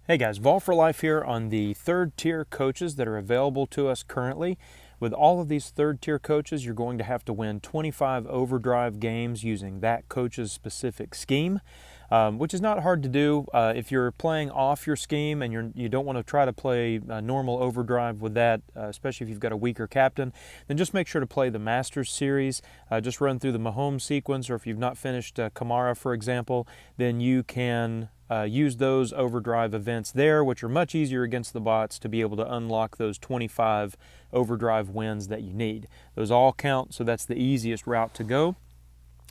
Hey guys, Vol for Life here on the third tier coaches that are available to us currently. With all of these third tier coaches, you're going to have to win 25 Overdrive games using that coach's specific scheme, which is not hard to do. If you're playing off your scheme and you don't want to try to play normal Overdrive with that, especially if you've got a weaker captain, then just make sure to play the Masters series. Just run through the Mahomes sequence, or if you've not finished Kamara, for example, then you can use those Overdrive events there, which are much easier against the bots to be able to unlock those 25 Overdrive wins that you need. Those all count, so that's the easiest route to go.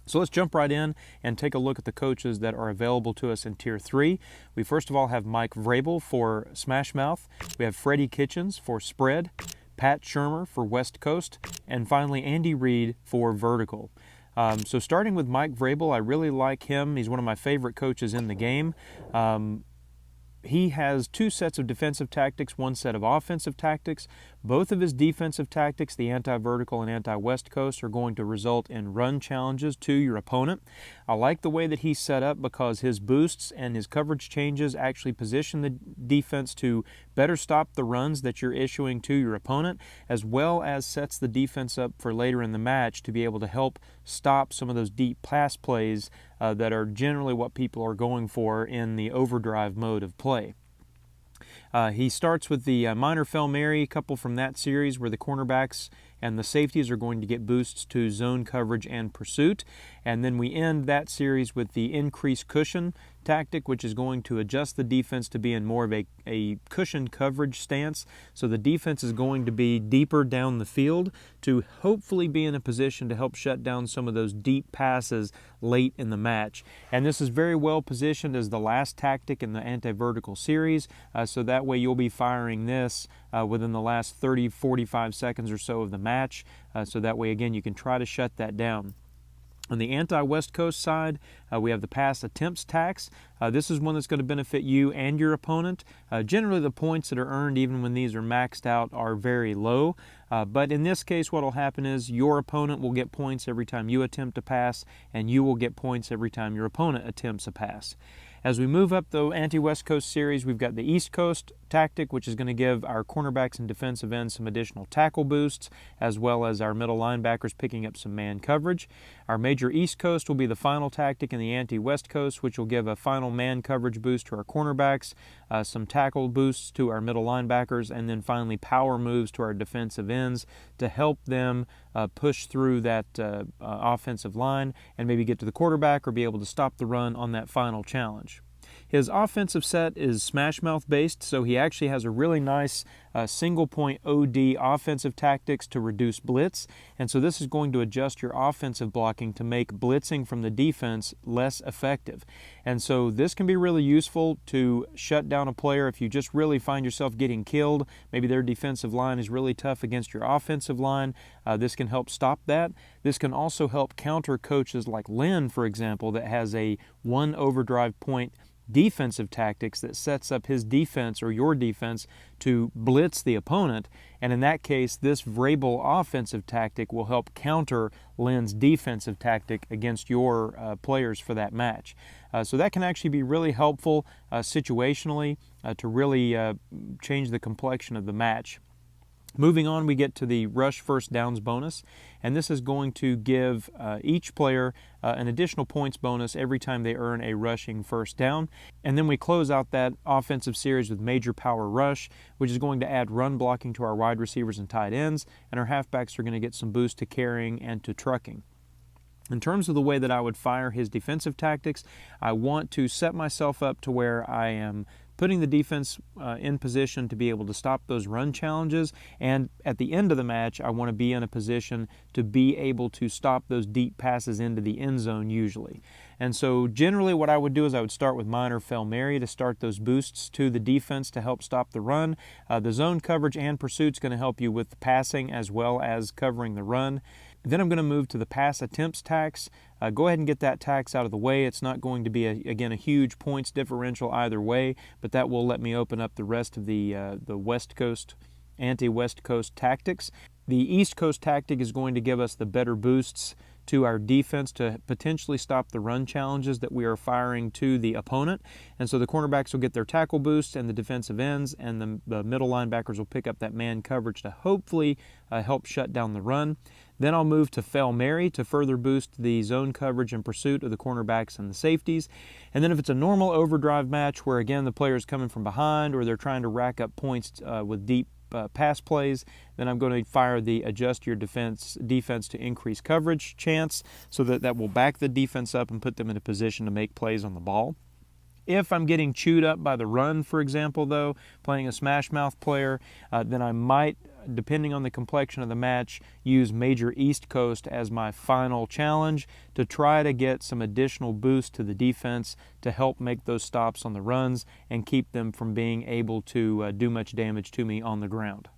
So let's jump right in and take a look at the coaches that are available to us in Tier 3. We first of all have Mike Vrabel for Smash Mouth. We have Freddie Kitchens for Spread, Pat Shurmur for West Coast, and finally Andy Reid for Vertical. So starting with Mike Vrabel, I really like him. He's one of my favorite coaches in the game. He has two sets of defensive tactics, one set of offensive tactics. Both of his defensive tactics, the anti-vertical and anti-west coast, are going to result in run challenges to your opponent. I like the way that he's set up because his boosts and his coverage changes actually position the defense to better stop the runs that you're issuing to your opponent, as well as sets the defense up for later in the match to be able to help stop some of those deep pass plays that are generally what people are going for in the overdrive mode of play. He starts with the minor Hail Mary, a couple from that series where the cornerbacks and the safeties are going to get boosts to zone coverage and pursuit. And then we end that series with the increased cushion tactic, which is going to adjust the defense to be in more of a cushion coverage stance. So the defense is going to be deeper down the field to hopefully be in a position to help shut down some of those deep passes late in the match. And this is very well positioned as the last tactic in the anti-vertical series, so that way you'll be firing this within the last 30-45 seconds or so of the match, so that way again you can try to shut that down. On the anti-West Coast side, we have the pass attempts tax. This is one that's going to benefit you and your opponent. Generally, the points that are earned, even when these are maxed out, are very low. But in this case, what will happen is your opponent will get points every time you attempt a pass, and you will get points every time your opponent attempts a pass. As we move up the anti-West Coast series, we've got the East Coast tactic, which is going to give our cornerbacks and defensive ends some additional tackle boosts, as well as our middle linebackers picking up some man coverage. Our major East Coast will be the final tactic in the anti-West Coast, which will give a final man coverage boost to our cornerbacks, some tackle boosts to our middle linebackers, and then finally power moves to our defensive ends to help them push through that offensive line and maybe get to the quarterback or be able to stop the run on that final challenge. His offensive set is smash mouth based, so he actually has a really nice single point OD offensive tactics to reduce blitz, and so this is going to adjust your offensive blocking to make blitzing from the defense less effective. And so this can be really useful to shut down a player if you just really find yourself getting killed. Maybe their defensive line is really tough against your offensive line. This can help stop that. This can also help counter coaches like Lynn, for example, that has a one overdrive point defensive tactics that sets up his defense or your defense to blitz the opponent, and in that case this Vrabel offensive tactic will help counter Lynn's defensive tactic against your players for that match. So that can actually be really helpful situationally to really change the complexion of the match. Moving on, we get to the rush first downs bonus, and this is going to give each player an additional points bonus every time they earn a rushing first down. And then we close out that offensive series with major power rush, which is going to add run blocking to our wide receivers and tight ends, and our halfbacks are going to get some boost to carrying and to trucking. In terms of the way that I would fire his defensive tactics, I want to set myself up to where I am putting the defense in position to be able to stop those run challenges, and at the end of the match I want to be in a position to be able to stop those deep passes into the end zone usually. And so generally what I would do is I would start with minor Hail Mary to start those boosts to the defense to help stop the run. The zone coverage and pursuit is going to help you with the passing as well as covering the run. Then I'm going to move to the pass attempts tax. Go ahead and get that tax out of the way. It's not going to be, again, a huge points differential either way, but that will let me open up the rest of the West Coast, anti-West Coast tactics. The East Coast tactic is going to give us the better boosts to our defense to potentially stop the run challenges that we are firing to the opponent. And so the cornerbacks will get their tackle boost and the defensive ends, and the middle linebackers will pick up that man coverage to hopefully help shut down the run. Then I'll move to Fail Mary to further boost the zone coverage and pursuit of the cornerbacks and the safeties. And then if it's a normal overdrive match where, again, the player's coming from behind or they're trying to rack up points with deep pass plays, then I'm going to fire the adjust your defense to increase coverage chance, so that will back the defense up and put them in a position to make plays on the ball. If I'm getting chewed up by the run, for example, though, playing a smash mouth player, then I might, depending on the complexion of the match, use Major East Coast as my final challenge to try to get some additional boost to the defense to help make those stops on the runs and keep them from being able to do much damage to me on the ground.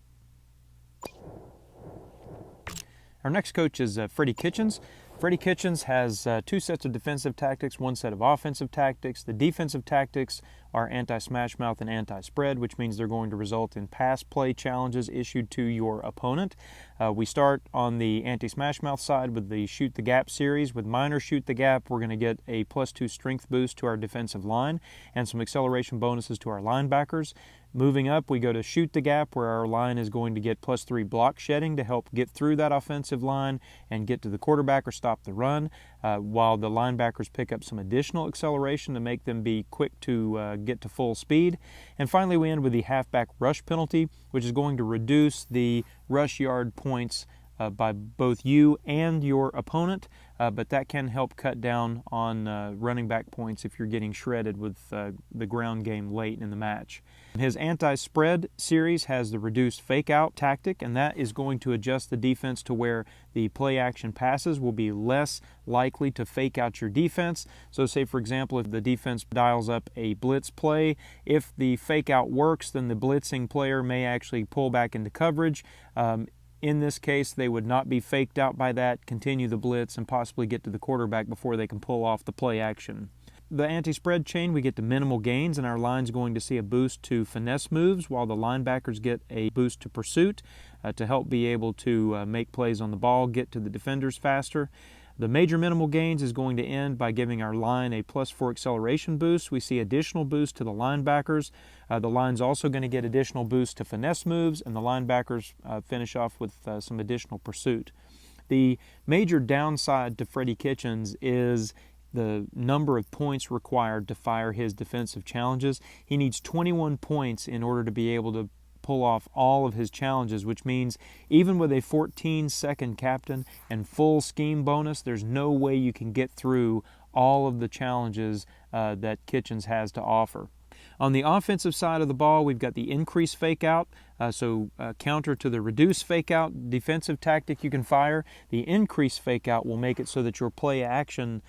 Our next coach is Freddie Kitchens. Freddie Kitchens has two sets of defensive tactics, one set of offensive tactics. The defensive tactics are anti-smash mouth and anti-spread, which means they're going to result in pass play challenges issued to your opponent. We start on the anti-smash mouth side with the Shoot the Gap series. With minor Shoot the Gap, we're going to get a +2 strength boost to our defensive line and some acceleration bonuses to our linebackers. Moving up, we go to Shoot the Gap, where our line is going to get +3 block shedding to help get through that offensive line and get to the quarterback or stop the run, while the linebackers pick up some additional acceleration to make them be quick to get to full speed. And finally, we end with the halfback rush penalty, which is going to reduce the rush yard points by both you and your opponent, but that can help cut down on running back points if you're getting shredded with the ground game late in the match. His anti-spread series has the reduced fake-out tactic, and that is going to adjust the defense to where the play-action passes will be less likely to fake out your defense. So say, for example, if the defense dials up a blitz play, if the fake-out works, then the blitzing player may actually pull back into coverage. In this case, they would not be faked out by that, continue the blitz, and possibly get to the quarterback before they can pull off the play action. The anti-spread chain, we get to minimal gains, and our line's going to see a boost to finesse moves, while the linebackers get a boost to pursuit to help be able to make plays on the ball, get to the defenders faster. The major minimal gains is going to end by giving our line a +4 acceleration boost. We see additional boost to the linebackers. The line's also going to get additional boost to finesse moves, and the linebackers finish off with some additional pursuit. The major downside to Freddie Kitchens is the number of points required to fire his defensive challenges. He needs 21 points in order to be able to pull off all of his challenges, which means even with a 14-second captain and full scheme bonus, there's no way you can get through all of the challenges that Kitchens has to offer. On the offensive side of the ball, we've got the increase fake out, counter to the reduce fake out defensive tactic you can fire. The increase fake out will make it so that your play action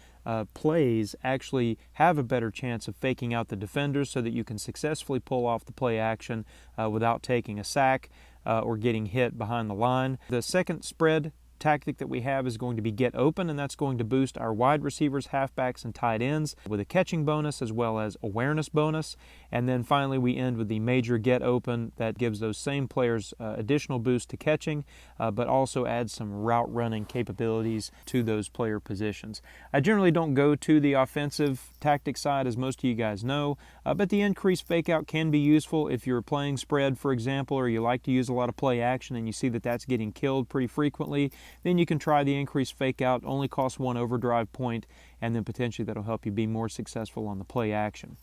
plays actually have a better chance of faking out the defenders, so that you can successfully pull off the play action without taking a sack or getting hit behind the line. The second spread tactic that we have is going to be get open, and that's going to boost our wide receivers, halfbacks, and tight ends with a catching bonus as well as awareness bonus. And then finally we end with the major get open that gives those same players additional boost to catching, but also adds some route running capabilities to those player positions. I generally don't go to the offensive tactic side, as most of you guys know, but the increased fake out can be useful if you're playing spread, for example, or you like to use a lot of play action and you see that that's getting killed pretty frequently. Then you can try the increased fake out, only costs 1 overdrive point, and then potentially that'll help you be more successful on the play action.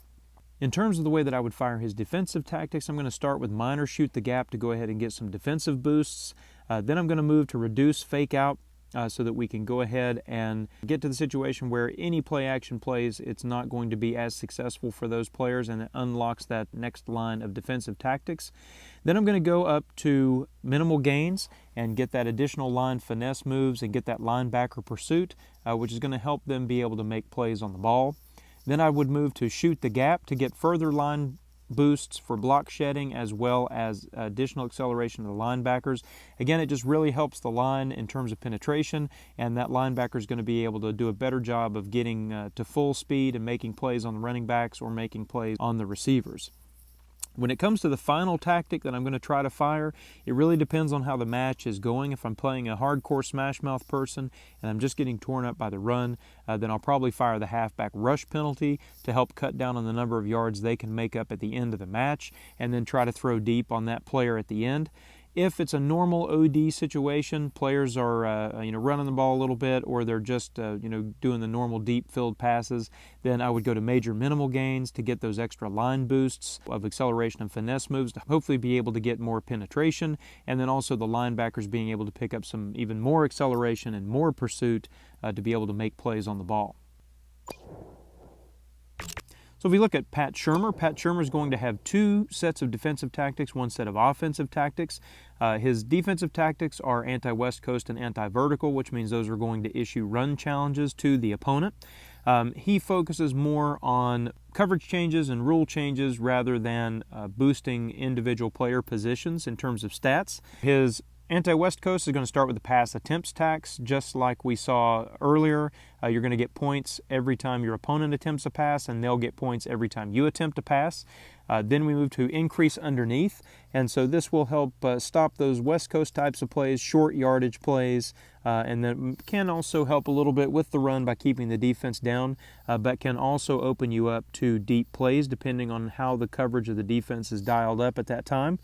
In terms of the way that I would fire his defensive tactics, I'm going to start with minor shoot the gap to go ahead and get some defensive boosts. Then I'm going to move to reduce fake out so that we can go ahead and get to the situation where any play action plays, it's not going to be as successful for those players, and it unlocks that next line of defensive tactics. Then I'm going to go up to minimal gains and get that additional line finesse moves and get that linebacker pursuit, which is going to help them be able to make plays on the ball. Then I would move to shoot the gap to get further line boosts for block shedding as well as additional acceleration of the linebackers. Again, it just really helps the line in terms of penetration, and that linebacker is going to be able to do a better job of getting to full speed and making plays on the running backs or making plays on the receivers. When it comes to the final tactic that I'm going to try to fire, it really depends on how the match is going. If I'm playing a hardcore smash mouth person and I'm just getting torn up by the run, then I'll probably fire the halfback rush penalty to help cut down on the number of yards they can make up at the end of the match, and then try to throw deep on that player at the end. If it's a normal OD situation, players are running the ball a little bit, or they're just doing the normal deep filled passes, then I would go to major minimal gains to get those extra line boosts of acceleration and finesse moves to hopefully be able to get more penetration, and then also the linebackers being able to pick up some even more acceleration and more pursuit to be able to make plays on the ball. So if we look at Pat Shurmur is going to have two sets of defensive tactics, one set of offensive tactics. His defensive tactics are anti-West Coast and anti-vertical, which means those are going to issue run challenges to the opponent. He focuses more on coverage changes and rule changes rather than boosting individual player positions in terms of stats. His Anti-West Coast is going to start with the pass attempts tax, just like we saw earlier. You're going to get points every time your opponent attempts a pass, and they'll get points every time you attempt a pass. Then we move to increase underneath, and so this will help stop those West Coast types of plays, short yardage plays, and then can also help a little bit with the run by keeping the defense down, but can also open you up to deep plays depending on how the coverage of the defense is dialed up at that time.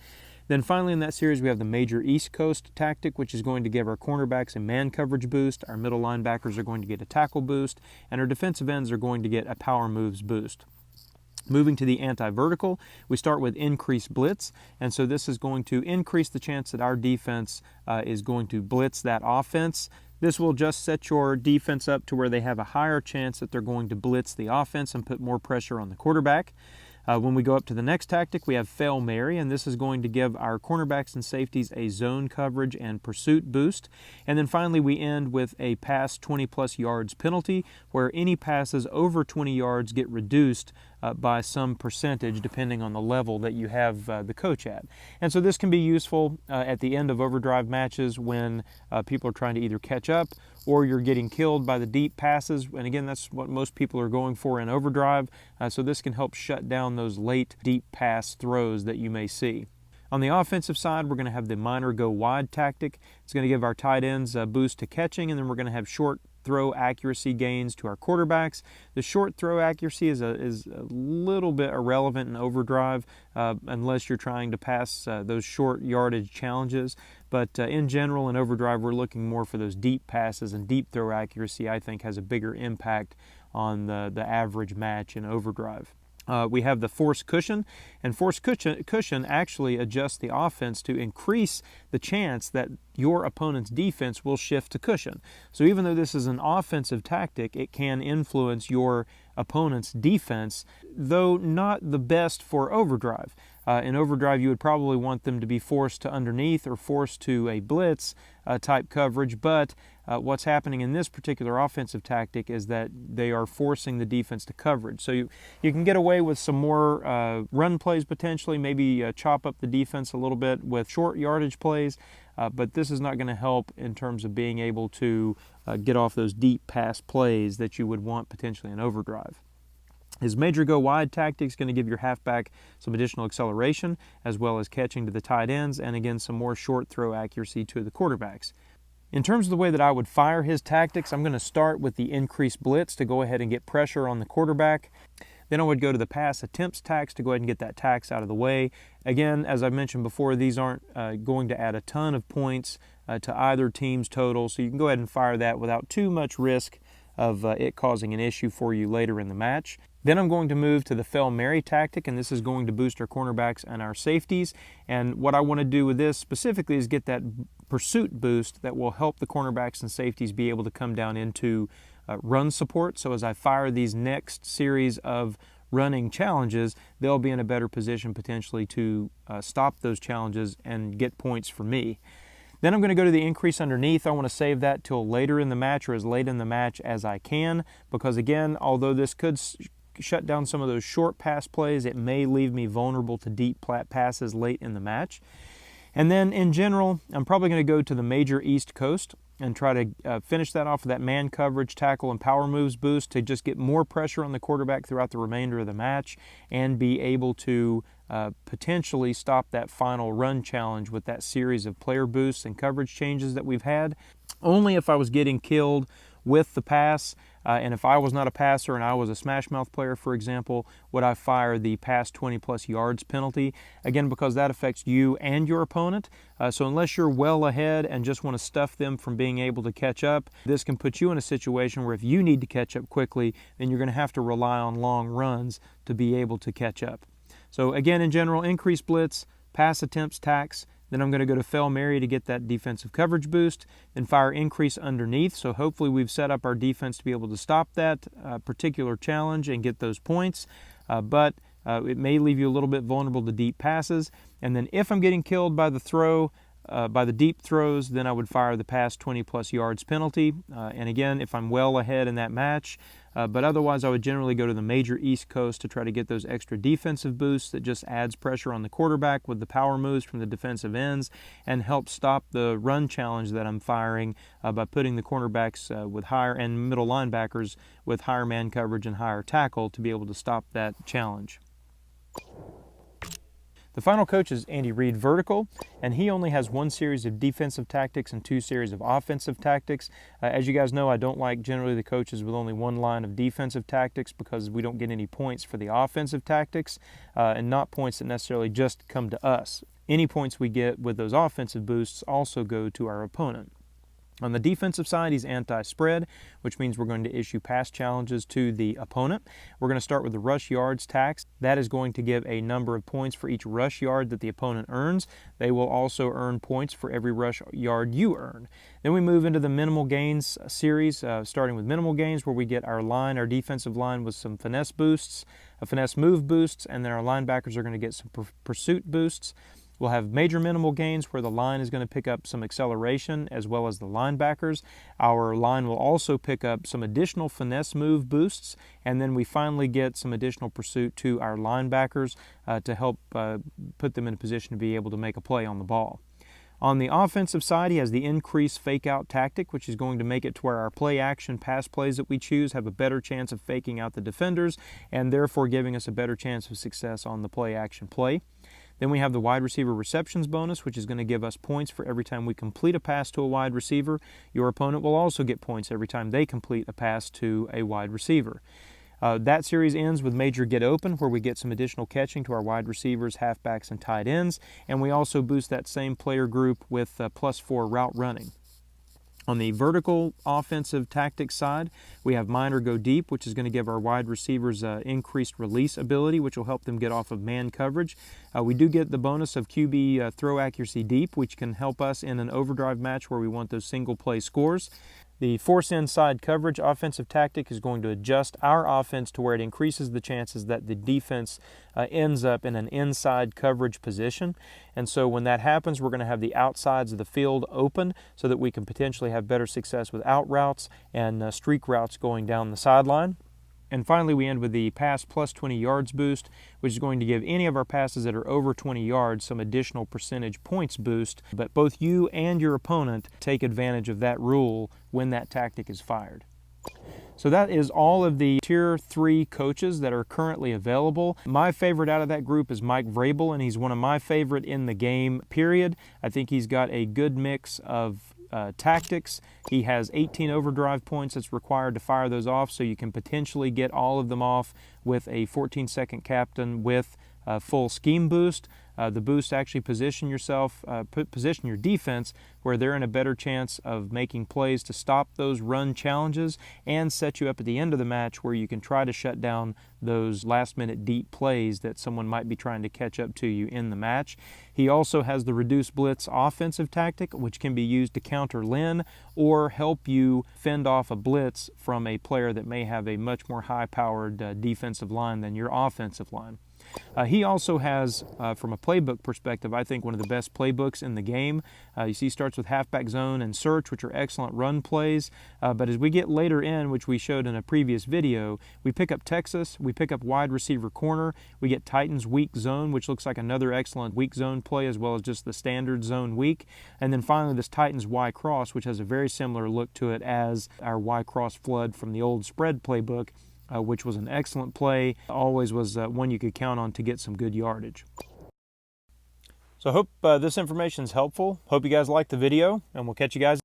Then finally in that series we have the major East Coast tactic, which is going to give our cornerbacks a man coverage boost, our middle linebackers are going to get a tackle boost, and our defensive ends are going to get a power moves boost. Moving to the anti-vertical, we start with increased blitz, and so this is going to increase the chance that our defense is going to blitz that offense. This will just set your defense up to where they have a higher chance that they're going to blitz the offense and put more pressure on the quarterback. When we go up to the next tactic, we have Fail Mary, and this is going to give our cornerbacks and safeties a zone coverage and pursuit boost. And then finally, we end with a pass 20-plus yards penalty, where any passes over 20 yards get reduced by some percentage depending on the level that you have the coach at. And so this can be useful at the end of Overdrive matches when people are trying to either catch up or you're getting killed by the deep passes. And again, that's what most people are going for in Overdrive. So this can help shut down those late deep pass throws that you may see. On the offensive side, we're going to have the minor go wide tactic. It's going to give our tight ends a boost to catching, and then we're going to have short throw accuracy gains to our quarterbacks. The short throw accuracy is a little bit irrelevant in Overdrive unless you're trying to pass those short yardage challenges. But in general, in Overdrive, we're looking more for those deep passes, and deep throw accuracy, I think, has a bigger impact on the average match in Overdrive. We have the force cushion, and force cushion actually adjusts the offense to increase the chance that your opponent's defense will shift to cushion. So even though this is an offensive tactic, it can influence your opponent's defense, though not the best for Overdrive. In Overdrive, you would probably want them to be forced to underneath or forced to a blitz type coverage, but what's happening in this particular offensive tactic is that they are forcing the defense to coverage. So you can get away with some more run plays potentially, maybe chop up the defense a little bit with short yardage plays, but this is not going to help in terms of being able to get off those deep pass plays that you would want potentially in Overdrive. His major go wide tactic is going to give your halfback some additional acceleration as well as catching to the tight ends, and again some more short throw accuracy to the quarterbacks. In terms of the way that I would fire his tactics, I'm going to start with the increased blitz to go ahead and get pressure on the quarterback. Then I would go to the pass attempts tax to go ahead and get that tax out of the way. Again, as I mentioned before, these aren't going to add a ton of points to either team's total, so you can go ahead and fire that without too much risk of it causing an issue for you later in the match. Then I'm going to move to the Fail Mary tactic, and this is going to boost our cornerbacks and our safeties. And what I want to do with this specifically is get that pursuit boost that will help the cornerbacks and safeties be able to come down into run support. So as I fire these next series of running challenges, they'll be in a better position potentially to stop those challenges and get points for me. Then I'm going to go to the increase underneath. I want to save that till later in the match, or as late in the match as I can, because again, although this could shut down some of those short pass plays, it may leave me vulnerable to deep passes late in the match. And then in general, I'm probably going to go to the major East Coast and try to finish that off with that man coverage, tackle, and power moves boost to just get more pressure on the quarterback throughout the remainder of the match and be able to potentially stop that final run challenge with that series of player boosts and coverage changes that we've had. Only if I was getting killed with the pass, and if I was not a passer and I was a smash mouth player, for example, would I fire the pass 20 plus yards penalty. Again, because that affects you and your opponent. So unless you're well ahead and just want to stuff them from being able to catch up, this can put you in a situation where if you need to catch up quickly, then you're going to have to rely on long runs to be able to catch up. So again, in general, increase blitz, pass attempts, tax. Then I'm going to go to Fail Mary to get that defensive coverage boost, then fire increase underneath. So hopefully we've set up our defense to be able to stop that particular challenge and get those points. But it may leave you a little bit vulnerable to deep passes. And then if I'm getting killed by the throw, by the deep throws, then I would fire the pass 20 plus yards penalty. And again, if I'm well ahead in that match, but otherwise I would generally go to the major East Coast to try to get those extra defensive boosts that just adds pressure on the quarterback with the power moves from the defensive ends and help stop the run challenge that I'm firing by putting the cornerbacks with higher and middle linebackers with higher man coverage and higher tackle to be able to stop that challenge. The final coach is Andy Reid Vertical, and he only has one series of defensive tactics and two series of offensive tactics. As you guys know, I don't like generally the coaches with only one line of defensive tactics because we don't get any points for the offensive tactics and not points that necessarily just come to us. Any points we get with those offensive boosts also go to our opponent. On the defensive side, he's anti-spread, which means we're going to issue pass challenges to the opponent. We're going to start with the rush yards tax. That is going to give a number of points for each rush yard that the opponent earns. They will also earn points for every rush yard you earn. Then we move into the minimal gains series, starting with minimal gains, where we get our line, our defensive line with some finesse boosts, finesse move boosts, and then our linebackers are going to get some pursuit boosts. We'll have major minimal gains where the line is going to pick up some acceleration as well as the linebackers. Our line will also pick up some additional finesse move boosts, and then we finally get some additional pursuit to our linebackers to help put them in a position to be able to make a play on the ball. On the offensive side, he has the increased fake-out tactic, which is going to make it to where our play-action pass plays that we choose have a better chance of faking out the defenders and therefore giving us a better chance of success on the play-action play. Then we have the wide receiver receptions bonus, which is going to give us points for every time we complete a pass to a wide receiver. Your opponent will also get points every time they complete a pass to a wide receiver. That series ends with major get open, where we get some additional catching to our wide receivers, halfbacks, and tight ends. And we also boost that same player group with +4 route running. On the vertical offensive tactics side, we have mine or go deep, which is going to give our wide receivers increased release ability, which will help them get off of man coverage. We do get the bonus of QB throw accuracy deep, which can help us in an overdrive match where we want those single play scores. The force inside coverage offensive tactic is going to adjust our offense to where it increases the chances that the defense ends up in an inside coverage position. And so when that happens, we're going to have the outsides of the field open so that we can potentially have better success with out routes and streak routes going down the sideline. And finally, we end with the pass +20 yards boost, which is going to give any of our passes that are over 20 yards some additional percentage points boost. But both you and your opponent take advantage of that rule when that tactic is fired. So that is all of the Tier 3 coaches that are currently available. My favorite out of that group is Mike Vrabel, and he's one of my favorite in the game, period. I think he's got a good mix of tactics. He has 18 overdrive points that's required to fire those off, so you can potentially get all of them off with a 14-second captain with full scheme boost. The boost actually position your defense where they're in a better chance of making plays to stop those run challenges and set you up at the end of the match where you can try to shut down those last-minute deep plays that someone might be trying to catch up to you in the match. He also has the reduced blitz offensive tactic, which can be used to counter Lynn or help you fend off a blitz from a player that may have a much more high-powered defensive line than your offensive line. He also has, from a playbook perspective, I think one of the best playbooks in the game. You see he starts with halfback zone and search, which are excellent run plays. But as we get later in, which we showed in a previous video, we pick up Texas, we pick up wide receiver corner, we get Titans weak zone, which looks like another excellent weak zone play, as well as just the standard zone weak. And then finally this Titans Y cross, which has a very similar look to it as our Y cross flood from the old spread playbook. which was an excellent play. Always was one you could count on to get some good yardage. So I hope this information is helpful. Hope you guys liked the video, and we'll catch you guys